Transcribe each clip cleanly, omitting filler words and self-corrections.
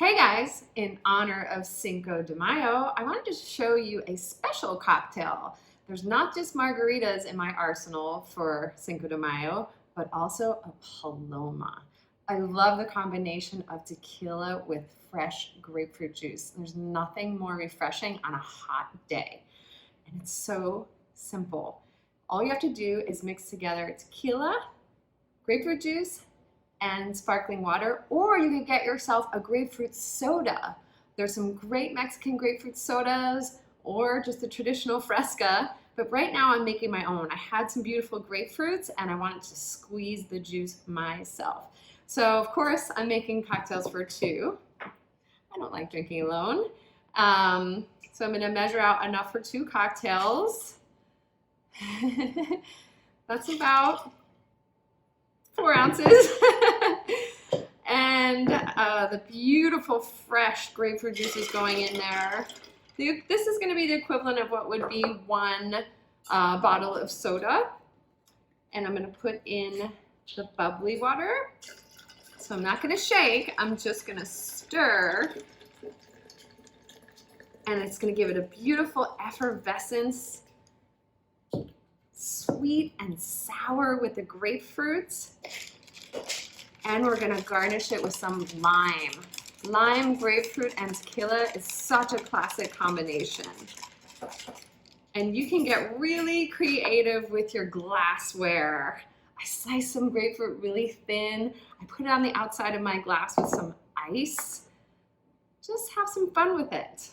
Hey guys, in honor of Cinco de Mayo, I wanted to show you a special cocktail. There's not just margaritas in my arsenal for Cinco de Mayo, but also a Paloma. I love the combination of tequila with fresh grapefruit juice. There's nothing more refreshing on a hot day. And it's so simple. All you have to do is mix together tequila, grapefruit juice, and sparkling water, or you could get yourself a grapefruit soda. There's some great Mexican grapefruit sodas or just the traditional Fresca, but right now I'm making my own. I had some beautiful grapefruits and I wanted to squeeze the juice myself. So of course I'm making cocktails for two. I don't like drinking alone. So I'm gonna measure out enough for two cocktails. That's about 4 ounces. And the beautiful fresh grapefruit juice is going in there. This is going to be the equivalent of what would be one bottle of soda. And I'm going to put in the bubbly water. So I'm not going to shake, I'm just going to stir. And it's going to give it a beautiful effervescence. Sweet and sour with the grapefruits. And we're gonna garnish it with some lime. Lime, grapefruit, and tequila is such a classic combination. And you can get really creative with your glassware. I slice some grapefruit really thin. I put it on the outside of my glass with some ice. Just have some fun with it.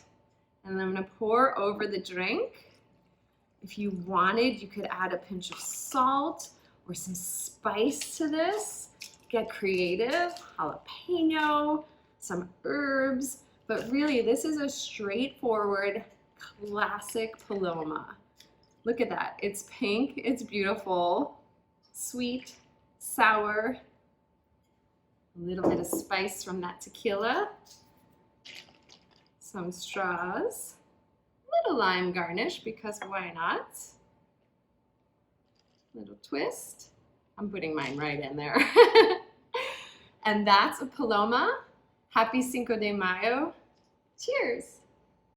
And then I'm gonna pour over the drink. If you wanted, you could add a pinch of salt or some spice to this. Get creative, jalapeno, some herbs, but really this is a straightforward, classic Paloma. Look at that, it's pink, it's beautiful, sweet, sour, a little bit of spice from that tequila, some straws, little lime garnish because why not? Little twist. I'm putting mine right in there. And that's a Paloma. Happy Cinco de Mayo. Cheers.